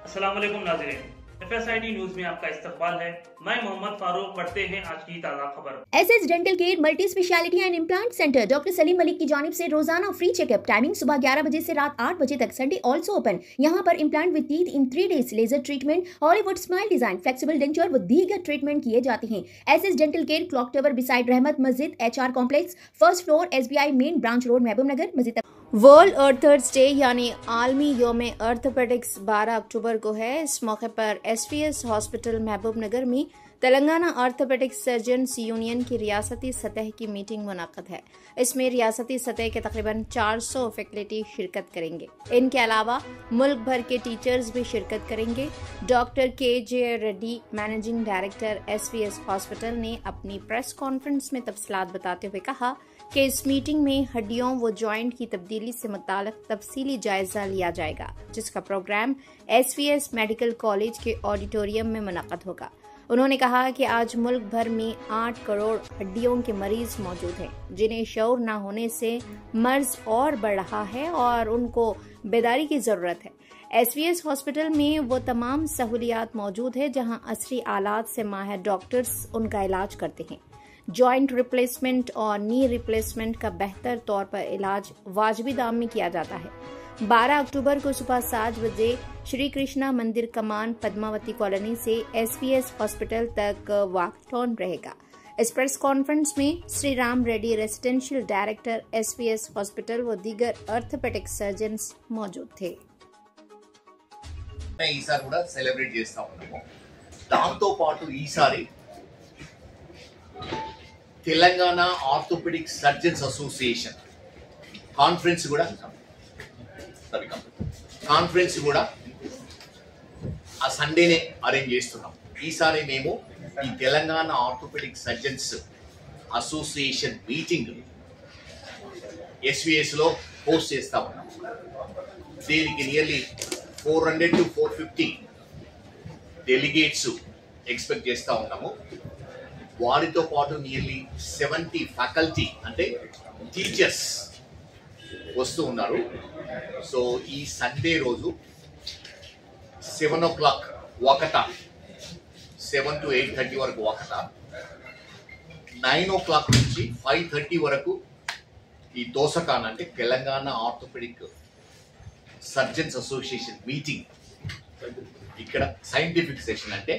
अस्सलाम वालेकुम नाज़रीन, FSID न्यूज में आपका इस्तकबाल है। मैं मोहम्मद फारूक। पढ़ते हैं आज की ताज़ा खबर। SS dental care multi speciality and implant centre doctor Salim Malik की जानिब से रोजाना फ्री चेकअप। टाइमिंग सुबह 11 बजे से रात 8 बजे तक। Sunday also open. यहाँ पर implant with teeth in 3 days, laser treatment, Hollywood smile design, flexible denture व दीगर ट्रीटमेंट किए जाते हैं। SS dental care clock tower beside Rahmat Masjid HR complex, first floor, SBI main branch road, Mahbubnagar. मस्जिद world earthers day यानी आलमी योम orthopaedics 12 अक्टूबर को है। इस मौके पर SVS हॉस्पिटल महबूब नगर में तेलंगाना आर्थोपेडिक्स सर्जन्स यूनियन की रियासती सतह की मीटिंग मुनक्कद है। इसमें रियासती सतह के तकरीबन 400 फैकल्टी शिरकत करेंगे। इनके अलावा मुल्क भर के टीचर्स भी शिरकत करेंगे। Doctor KJ Reddy, managing director SVS hospital, ने अपनी प्रेस कॉन्फ्रेंस में तफसीलात बताते हुए कहा कि इस मीटिंग में हड्डियों व जॉइंट की तब्दीली से मुताल्लिक तफसीली जायजा लिया जाएगा, जिसका प्रोग्राम SVS मेडिकल कॉलेज के ऑडिटोरियम में मुनक्कद होगा। उन्होंने कहा कि आज मुल्क भर में 8 करोड़ हड्डियों के मरीज मौजूद हैं, जिन्हें शऊर न होने से मर्ज और बढ़ रहा है और उनको बेदारी की जरूरत है। SVS हॉस्पिटल में वो तमाम सहूलियात मौजूद है जहां असली आलात से माहिर डॉक्टर्स उनका इलाज करते हैं। जॉइंट रिप्लेसमेंट और नी रिप्लेसमेंट का बेहतर तौर पर इलाज वाजिबी दाम में किया जाता है। 12 अक्टूबर को सुबह 7 बजे श्री कृष्णा मंदिर कमान पद्मावती कॉलोनी से SVS हॉस्पिटल तक वॉकथॉन रहेगा। इस प्रेस कॉन्फ्रेंस में Shri Ram Reddy, residential director SVS hospital व दीगर ऑर्थोपेडिक सर्जन्स मौजूद थे। ఈసారి కూడా సెలబ్రేట్ చేస్తా ఉన్నాము। దాంతో పాటు ఈసారి Telangana orthopaedic surgeons association conference కూడా ఆ సండేనే అరేంజ్ చేస్తున్నాం। ఈసారి మేము ఈ Telangana orthopaedic surgeons association meeting SVS లో హోస్ట్ చేస్తా ఉన్నాం। దీనికి నియర్లీ 400 to 450 డెలిగేట్స్ ఎక్స్పెక్ట్ చేస్తా ఉన్నాము। వారితో పాటు నియర్లీ 70 ఫ్యాకల్టీ అంటే టీచర్స్ వస్తూ ఉన్నారు। సో ఈ సండే రోజు 7 o'clock వాకథా, 7 to 8:30 వరకు వాకథా, 9 o'clock నుంచి 5:30 వరకు ఈ దోసకాన్ అంటే Telangana orthopaedic surgeons association meeting. ఇక్కడ సైంటిఫిక్ సెషన్ అంటే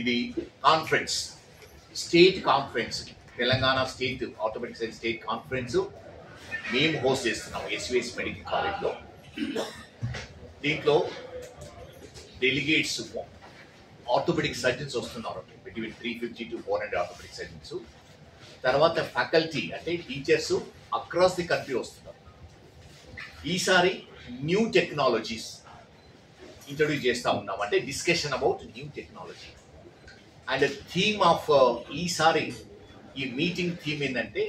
ఇది conference, state conference, Telangana state orthopaedic surgeon state conference మేము హోస్ట్ చేస్తున్నాం SVS మెడికల్ కాలేజ్లో। దీంట్లో డెలిగేట్స్ ఆర్థోపెడిక్ సర్జన్స్ వస్తున్నారు, బిట్వీన్ 350 to 400 ఆర్థోపెడిక్ సర్జన్స్। తర్వాత ఫ్యాకల్టీ అంటే టీచర్స్ అక్రాస్ ది కంట్రీ వస్తున్నారు। ఈసారి న్యూ టెక్నాలజీస్ ఇంట్రొడ్యూస్ చేస్తా ఉన్నాం, అంటే discussion about new technology. And theme of ఈసారి ఈ మీటింగ్ థీమ్ ఏంటంటే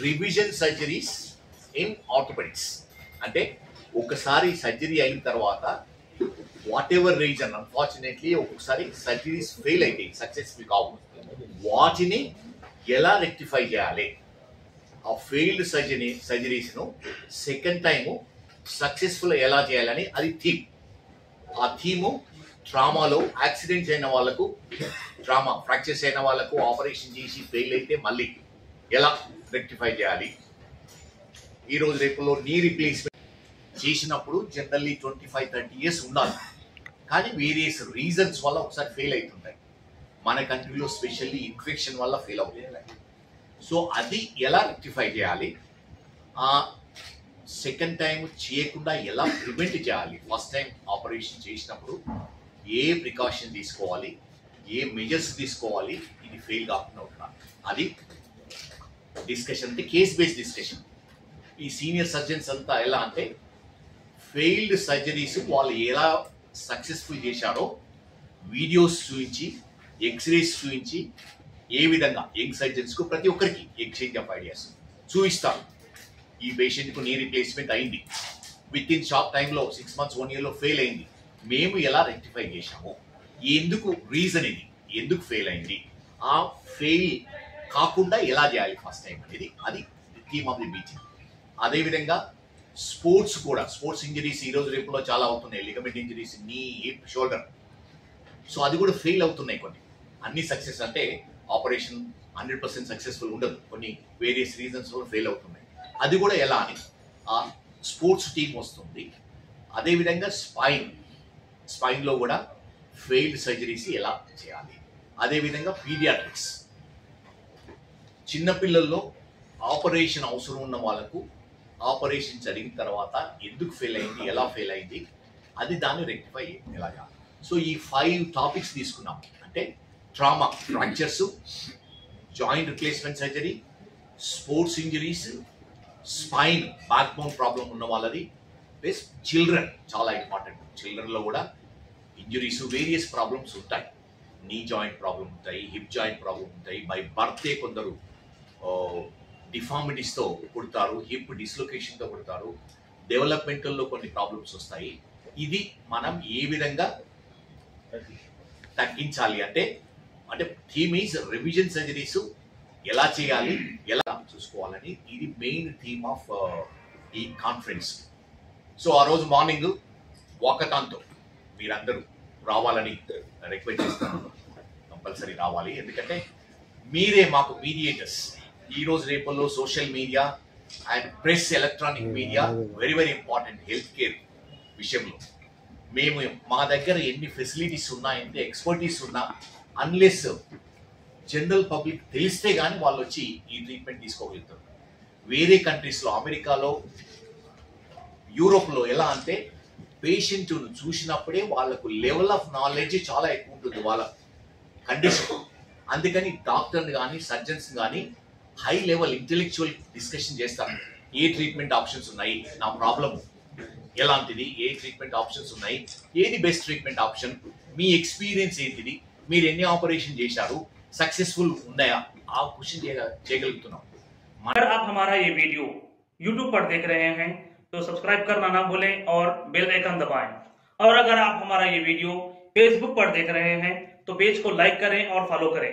రివిజన్ సర్జరీస్ ఇన్ ఆర్థోపెడిక్స్। అంటే ఒకసారి సర్జరీ అయిన తర్వాత వాట్ ఎవర్ రీజన్, అన్ఫార్చునేట్లీ ఒక్కొక్కసారి సర్జరీస్ ఫెయిల్ అయితే సక్సెస్ఫుల్ కావు, వాటిని ఎలా రెక్టిఫై చేయాలి, ఆ ఫెయిల్డ్ సర్జరీస్ను సెకండ్ టైము సక్సెస్ఫుల్ ఎలా చేయాలని అది థీమ్। ఆ థీము ట్రామాలో యాక్సిడెంట్స్ అయిన వాళ్ళకు, ట్రామా ఫ్రాక్చర్స్ అయిన వాళ్ళకు ఆపరేషన్ చేసి ఫెయిల్ అయితే మళ్ళీ ఎలా రెక్టిఫై చేయాలి। ఈరోజు రేపులో నీ రీప్లేస్మెంట్ చేసినప్పుడు జనరల్లీ 25-30 years ఉండాలి, కానీ వేరియస్ రీజన్స్ వల్ల ఒకసారి ఫెయిల్ అవుతుంటాయి। మన కంట్రీలో స్పెషల్లీ ఇన్ఫెక్షన్ వల్ల ఫెయిల్ అవుతుంటాయి। సో అది ఎలా రెక్టిఫై చేయాలి, ఆ సెకండ్ టైం చేయకుండా ఎలా ప్రివెంట్ చేయాలి, ఫస్ట్ టైం ఆపరేషన్ చేసినప్పుడు ఏ ప్రికాషన్ తీసుకోవాలి, ఏ మెజర్స్ తీసుకోవాలి, ఇది ఫెయిల్ కాకుండా ఉండాలి, అది డిస్కషన్ అంటే కేస్ బేస్డ్ డిస్కషన్। ఈ సీనియర్ సర్జన్స్ అంతా ఎలా అంటే ఫెయిల్డ్ సర్జరీస్ వాళ్ళు ఎలా సక్సెస్ఫుల్ చేశారో వీడియోస్ చూపించి, ఎక్స్రేస్ చూపించి, ఏ విధంగా యంగ్ సర్జన్స్కు ప్రతి ఒక్కరికి ఎక్స్చేంజ్ ఆఫ్ ఐడియాస్ చూపిస్తారు। ఈ పేషెంట్కు నీ రీప్లేస్మెంట్ అయింది, విత్ ఇన్ షార్ట్ టైంలో 6 months 1 yearలో ఫెయిల్ అయింది, మేము ఎలా రెక్టిఫై చేశాము, ఎందుకు రీజన్ ఇది, ఎందుకు ఫెయిల్ అయింది, ఆ ఫెయిల్ కాకుండా ఎలా చేయాలి ఫస్ట్ టైం అనేది అది థీమ్ ఆఫ్ ది మీటింగ్। అదేవిధంగా స్పోర్ట్స్ ఇంజరీస్ ఈ రోజు రేపులో చాలా అవుతున్నాయి, లిగమెంట్ ఇంజరీస్, నీ, హిప్, షోల్డర్. సో అది కూడా ఫెయిల్ అవుతున్నాయి కొన్ని. అన్ని సక్సెస్ అంటే ఆపరేషన్ 100% సక్సెస్ఫుల్ ఉండదు, కొన్ని వేరియస్ రీజన్స్ కూడా ఫెయిల్ అవుతున్నాయి. అది కూడా ఎలా అని ఆ స్పోర్ట్స్ టీం వస్తుంది. అదేవిధంగా స్పైన్లో కూడా ఫెయిల్డ్ సర్జరీస్ ఎలా చేయాలి. అదేవిధంగా పీడియాట్రిక్స్, చిన్నపిల్లల్లో ఆపరేషన్ అవసరం ఉన్న వాళ్ళకు ఆపరేషన్ జరిగిన తర్వాత ఎందుకు ఫెయిల్ అయింది, ఎలా ఫెయిల్ అయింది, అది దాన్ని రెక్టిఫై ఎలాగా. సో ఈ 5 టాపిక్స్ తీసుకున్నాం. అంటే trauma, fractures, joint replacement surgery, sports injuries, spine, back bone problem ఉన్న వాళ్ళది, ప్లస్ చిల్డ్రన్ చాలా ఇంపార్టెంట్. చిల్డ్రన్లో కూడా ఇంజరీస్, వేరియస్ ప్రాబ్లమ్స్ ఉంటాయి. నీ జాయింట్ ప్రాబ్లం ఉంటాయి, హిప్ జాయింట్ ప్రాబ్లం ఉంటాయి. బై బర్త్డే కొందరు డిఫార్మిటీస్తో పుడతారు, హిప్ డిస్లొకేషన్తో పుడతారు, డెవలప్మెంటల్లో కొన్ని ప్రాబ్లమ్స్ వస్తాయి. ఇది మనం ఏ విధంగా తగ్గించాలి అంటే థీమ్ ఈజ్ రివిజన్ సర్జరీస్ ఎలా చేయాలి, ఎలా చూసుకోవాలని. ఇది మెయిన్ థీమ్ ఆఫ్ ఈ కాన్ఫరెన్స్. సో ఆ రోజు మార్నింగ్ వాకథాన్తో మీరందరూ రావాలని రిక్వెస్ట్ చేస్తాను. కంపల్సరీ రావాలి, ఎందుకంటే మీరే మాకు మీడియేటర్స్. ఈ రోజు రేపల్లో social media and press, electronic media very very important health care విషయంలో. మేము మా దగ్గర ఎన్ని ఫెసిలిటీస్ ఉన్నా, ఎంత ఎక్స్పర్టీస్ ఉన్నా, అన్లెస్ జనరల్ పబ్లిక్ తెలిస్తే కానీ వాళ్ళు వచ్చి ఈ ట్రీట్మెంట్ తీసుకోగలుగుతారు. వేరే కంట్రీస్లో, అమెరికాలో, యూరోప్లో ఎలా అంటే పేషెంట్ను చూసినప్పుడే వాళ్ళకు లెవెల్ ఆఫ్ నాలెడ్జ్ చాలా ఎక్కువ ఉంటుంది వాళ్ళ కండిషన్. అందుకని డాక్టర్ని కానీ సర్జన్స్ కానీ హై లెవెల్ ఇంటెలెక్చువల్ డిస్కషన్ చేస్తారు. ఏ ట్రీట్మెంట్ ఆప్షన్స్ ఉన్నాయి, నా ప్రాబ్లం ఎలాంటిది, ఏ ట్రీట్మెంట్ ఆప్షన్స్ ఉన్నాయి, ఏది బెస్ట్ ట్రీట్మెంట్ ఆప్షన్, మీ ఎక్స్పీరియన్స్ ఏంటిది, మీరు ఎన్ని ఆపరేషన్ చేశారు, सक्सेसफुल ఉన్నాయా, ఆ క్వశ్చన్ చేయగలుగుతున్నాం. अगर आप हमारा ये वीडियो YouTube पर देख रहे हैं तो सब्सक्राइब करना ना भूलें और बेल आइकन दबाएं। और अगर आप हमारा ये वीडियो Facebook पर देख रहे हैं तो पेज को लाइक करें और फॉलो करें।